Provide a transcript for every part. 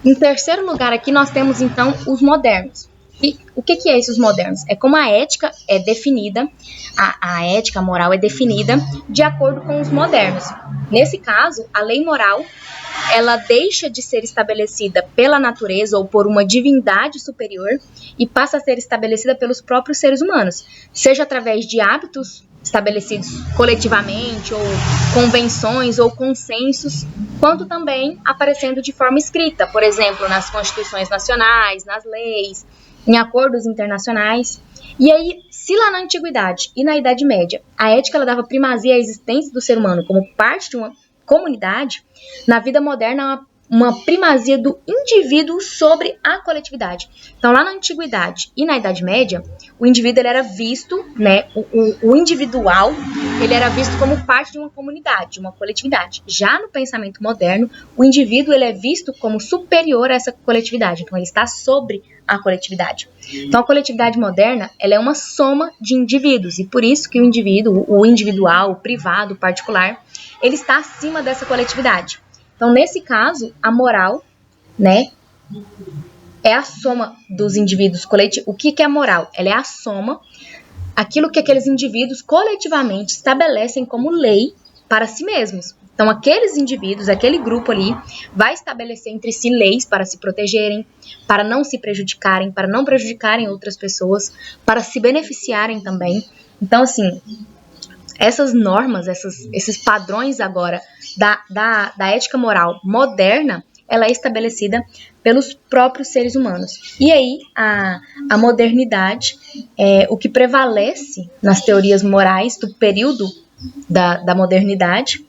Em terceiro lugar aqui nós temos então os modernos. E o que é isso, os modernos? É como a ética é definida, a ética, a moral é definida de acordo com os modernos. Nesse caso, a lei moral, ela deixa de ser estabelecida pela natureza ou por uma divindade superior e passa a ser estabelecida pelos próprios seres humanos, seja através de hábitos estabelecidos coletivamente, ou convenções ou consensos, quanto também aparecendo de forma escrita, por exemplo, nas constituições nacionais, nas leis, em acordos internacionais. E aí, se lá na Antiguidade e na Idade Média a ética ela dava primazia à existência do ser humano como parte de uma comunidade, na vida moderna uma primazia do indivíduo sobre a coletividade. Então, lá na Antiguidade e na Idade Média, o indivíduo ele era visto, né, o individual, ele era visto como parte de uma comunidade, de uma coletividade. Já no pensamento moderno, o indivíduo ele é visto como superior a essa coletividade, então ele está sobre a coletividade. Então, a coletividade moderna ela é uma soma de indivíduos, e por isso que o indivíduo, o individual, o privado, o particular, ele está acima dessa coletividade. Então, nesse caso, a moral, né, é a soma dos indivíduos coletivos. O que é a moral? Ela é a soma, aquilo que aqueles indivíduos coletivamente estabelecem como lei para si mesmos. Então, aqueles indivíduos, aquele grupo ali, vai estabelecer entre si leis para se protegerem, para não se prejudicarem, para não prejudicarem outras pessoas, para se beneficiarem também. Então, assim, essas normas, esses padrões agora da ética moral moderna, ela é estabelecida pelos próprios seres humanos. E aí, a modernidade, o que prevalece nas teorias morais do período da modernidade,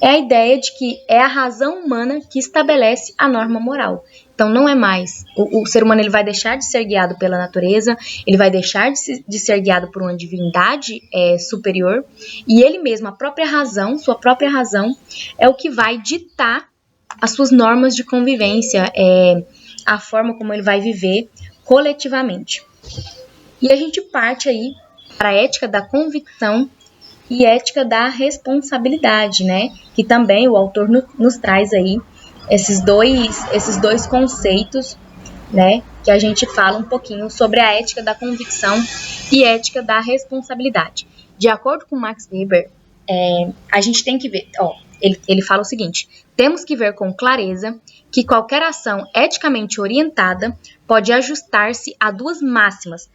é a ideia de que é a razão humana que estabelece a norma moral. Então, não é mais. O ser humano ele vai deixar de ser guiado pela natureza, ele vai deixar de ser guiado por uma divindade superior, e ele mesmo, a própria razão, sua própria razão, é o que vai ditar as suas normas de convivência, a forma como ele vai viver coletivamente. E a gente parte aí para a ética da convicção e ética da responsabilidade, né? Que também o autor nos traz aí esses dois conceitos, né? Que a gente fala um pouquinho sobre a ética da convicção e ética da responsabilidade. De acordo com Max Weber, a gente tem que ver, ele fala o seguinte: temos que ver com clareza que qualquer ação eticamente orientada pode ajustar-se a duas máximas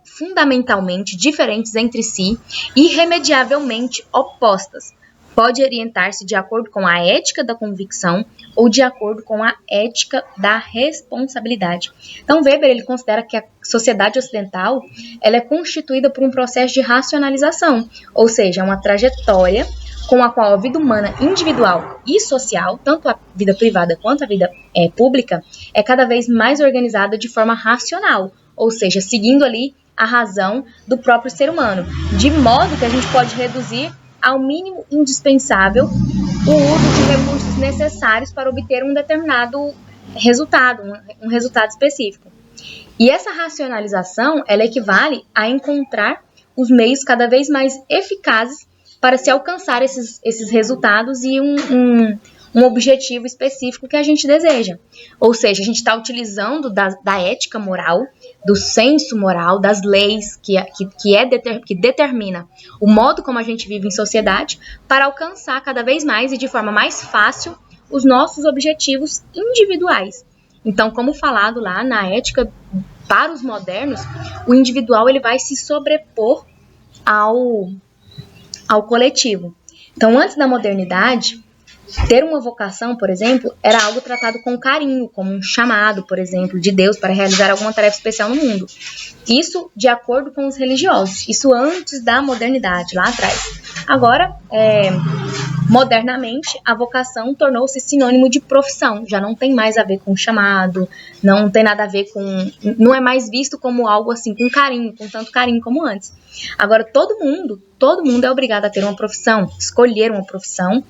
fundamentalmente diferentes entre si e irremediavelmente opostas. Pode orientar-se de acordo com a ética da convicção ou de acordo com a ética da responsabilidade. Então, Weber ele considera que a sociedade ocidental ela é constituída por um processo de racionalização, ou seja, uma trajetória com a qual a vida humana individual e social, tanto a vida privada quanto a vida pública, é cada vez mais organizada de forma racional, ou seja, seguindo ali a razão do próprio ser humano, de modo que a gente pode reduzir ao mínimo indispensável o uso de recursos necessários para obter um determinado resultado, um resultado específico. E essa racionalização, ela equivale a encontrar os meios cada vez mais eficazes para se alcançar esses resultados e um objetivo específico que a gente deseja. Ou seja, a gente está utilizando da ética moral, do senso moral, das leis que determina o modo como a gente vive em sociedade para alcançar cada vez mais e de forma mais fácil os nossos objetivos individuais. Então, como falado lá na ética para os modernos, o individual ele vai se sobrepor ao coletivo. Então, antes da modernidade, ter uma vocação, por exemplo, era algo tratado com carinho, como um chamado, por exemplo, de Deus para realizar alguma tarefa especial no mundo. Isso de acordo com os religiosos. Isso antes da modernidade, lá atrás. Agora, modernamente, a vocação tornou-se sinônimo de profissão. Já não tem mais a ver com chamado, não tem nada a ver com... Não é mais visto como algo assim, com carinho, com tanto carinho como antes. Agora, todo mundo é obrigado a ter uma profissão, escolher uma profissão,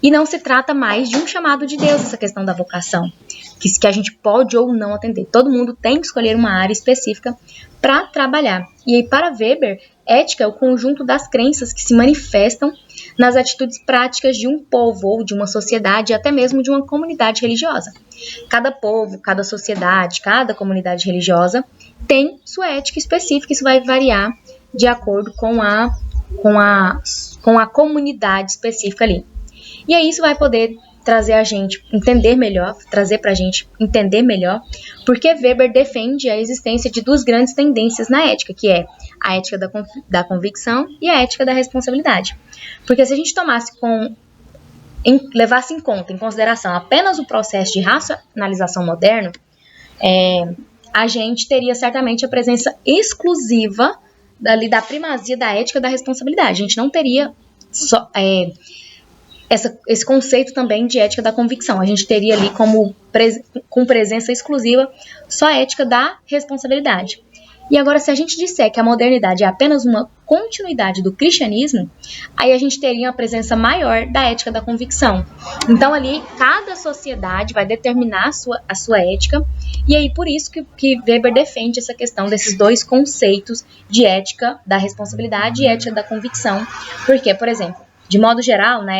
e não se trata mais de um chamado de Deus, essa questão da vocação, que a gente pode ou não atender. Todo mundo tem que escolher uma área específica para trabalhar. E aí, para Weber, ética é o conjunto das crenças que se manifestam nas atitudes práticas de um povo ou de uma sociedade, até mesmo de uma comunidade religiosa. Cada povo, cada sociedade, cada comunidade religiosa tem sua ética específica, isso vai variar de acordo com a comunidade específica ali. E aí isso vai poder trazer a gente entender melhor, trazer para a gente entender melhor, porque Weber defende a existência de duas grandes tendências na ética, que é a ética da convicção e a ética da responsabilidade. Porque se a gente levasse em consideração apenas o processo de racionalização moderno, a gente teria certamente a presença exclusiva da primazia da ética da responsabilidade. A gente não teria esse conceito também de ética da convicção. A gente teria ali com presença exclusiva só a ética da responsabilidade. E agora, se a gente disser que a modernidade é apenas uma continuidade do cristianismo, aí a gente teria uma presença maior da ética da convicção. Então, ali, cada sociedade vai determinar a sua ética, e aí por isso que Weber defende essa questão desses dois conceitos de ética da responsabilidade e ética da convicção. Porque, por exemplo, de modo geral, na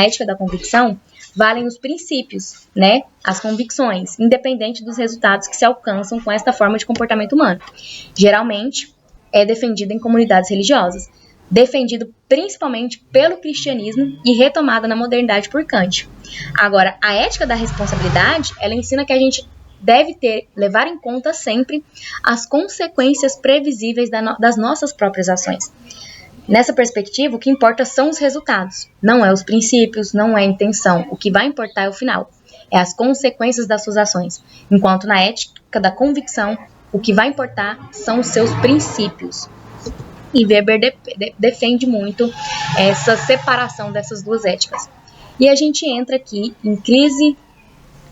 ética da convicção, valem os princípios, né? As convicções, independente dos resultados que se alcançam com esta forma de comportamento humano. Geralmente, é defendido em comunidades religiosas, defendido principalmente pelo cristianismo e retomada na modernidade por Kant. Agora, a ética da responsabilidade, ela ensina que a gente deve levar em conta sempre as consequências previsíveis das nossas próprias ações. Nessa perspectiva, o que importa são os resultados, não é os princípios, não é a intenção. O que vai importar é o final, é as consequências das suas ações. Enquanto na ética da convicção, o que vai importar são os seus princípios. E Weber defende muito essa separação dessas duas éticas. E a gente entra aqui em crise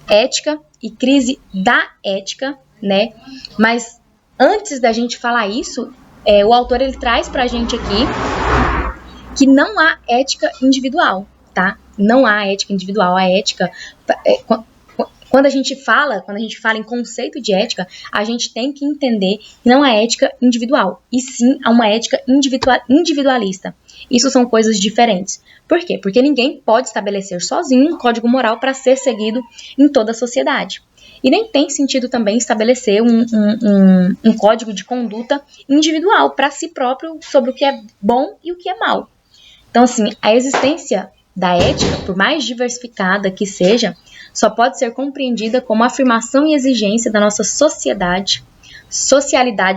ética e crise da ética, né? Mas antes da gente falar isso, o autor ele traz pra gente aqui que não há ética individual, tá? Não há ética individual. A ética, quando a gente fala em conceito de ética, a gente tem que entender que não há ética individual, e sim há uma ética individualista. Isso são coisas diferentes. Por quê? Porque ninguém pode estabelecer sozinho um código moral para ser seguido em toda a sociedade. E nem tem sentido também estabelecer um código de conduta individual para si próprio sobre o que é bom e o que é mal. Então, assim, a existência da ética, por mais diversificada que seja, só pode ser compreendida como afirmação e exigência da nossa socialidade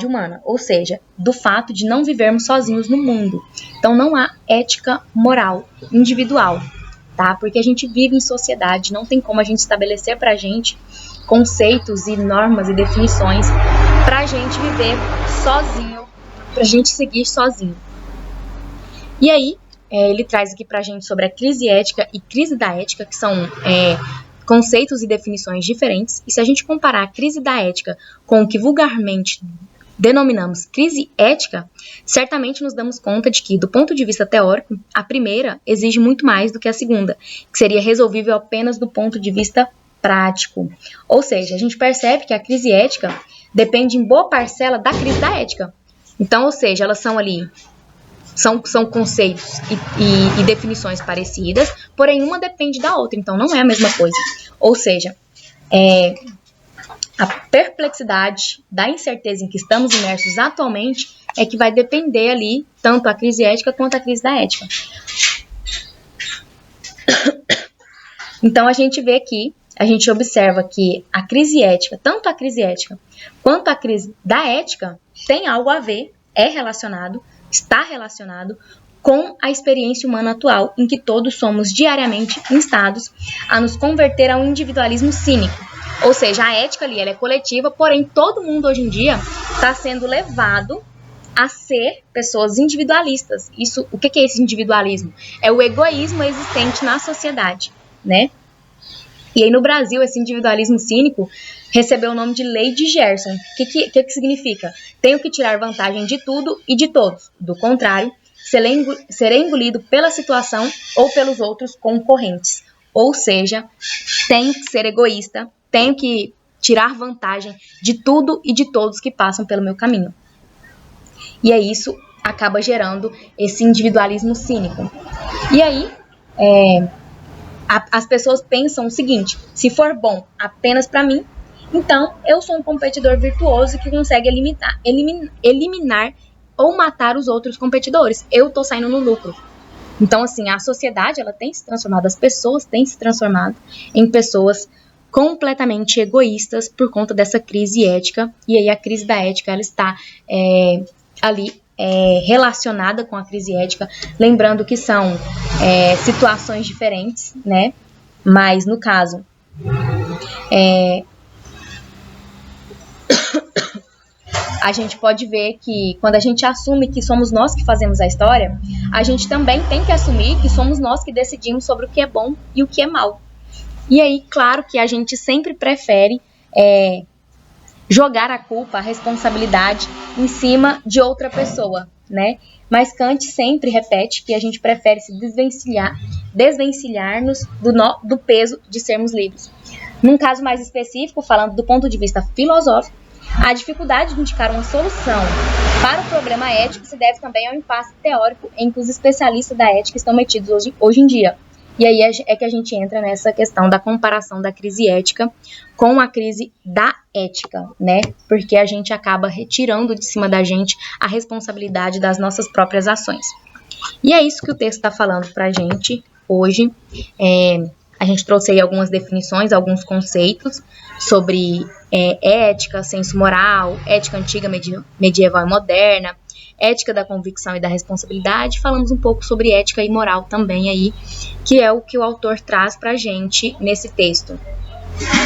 humana, ou seja, do fato de não vivermos sozinhos no mundo. Então, não há ética moral individual, tá? Porque a gente vive em sociedade, não tem como a gente estabelecer pra gente conceitos e normas e definições pra gente viver sozinho, pra gente seguir sozinho. E aí, ele traz aqui pra gente sobre a crise ética e crise da ética, que são conceitos e definições diferentes. E se a gente comparar a crise da ética com o que vulgarmente denominamos crise ética, certamente nos damos conta de que, do ponto de vista teórico, a primeira exige muito mais do que a segunda, que seria resolvível apenas do ponto de vista prático. Ou seja, a gente percebe que a crise ética depende em boa parcela da crise da ética. Então, ou seja, elas são ali, são conceitos e definições parecidas, porém uma depende da outra, então não é a mesma coisa. Ou seja, a perplexidade da incerteza em que estamos imersos atualmente é que vai depender ali tanto a crise ética quanto a crise da ética. Então a gente vê aqui, a gente observa que a crise ética, tanto a crise ética quanto a crise da ética, tem algo a ver, está relacionado com a experiência humana atual, em que todos somos diariamente instados a nos converter ao individualismo cínico. Ou seja, a ética ali ela é coletiva, porém todo mundo hoje em dia está sendo levado a ser pessoas individualistas. O que é esse individualismo? É o egoísmo existente na sociedade, né? E aí no Brasil, esse individualismo cínico recebeu o nome de Lei de Gerson. O que significa? Tenho que tirar vantagem de tudo e de todos. Do contrário, serei engolido pela situação ou pelos outros concorrentes. Ou seja, tenho que ser egoísta, tenho que tirar vantagem de tudo e de todos que passam pelo meu caminho. E aí isso acaba gerando esse individualismo cínico. E aí as pessoas pensam o seguinte: se for bom apenas para mim, então eu sou um competidor virtuoso que consegue eliminar ou matar os outros competidores. Eu tô saindo no lucro. Então, assim, a sociedade, ela tem se transformado, as pessoas têm se transformado em pessoas completamente egoístas por conta dessa crise ética. E aí a crise da ética, ela está ali relacionada com a crise ética, lembrando que são situações diferentes, né? Mas, no caso, a gente pode ver que quando a gente assume que somos nós que fazemos a história, a gente também tem que assumir que somos nós que decidimos sobre o que é bom e o que é mal. E aí, claro que a gente sempre prefere jogar a culpa, a responsabilidade em cima de outra pessoa, né? Mas Kant sempre repete que a gente prefere se desvencilhar-nos do peso de sermos livres. Num caso mais específico, falando do ponto de vista filosófico, a dificuldade de indicar uma solução para o problema ético se deve também ao impasse teórico em que os especialistas da ética estão metidos hoje em dia. E aí é que a gente entra nessa questão da comparação da crise ética com a crise da ética, né? Porque a gente acaba retirando de cima da gente a responsabilidade das nossas próprias ações. E é isso que o texto está falando para a gente hoje. A gente trouxe aí algumas definições, alguns conceitos sobre ética, senso moral, ética antiga, medieval e moderna, ética da convicção e da responsabilidade. Falamos um pouco sobre ética e moral também aí, que é o que o autor traz pra gente nesse texto.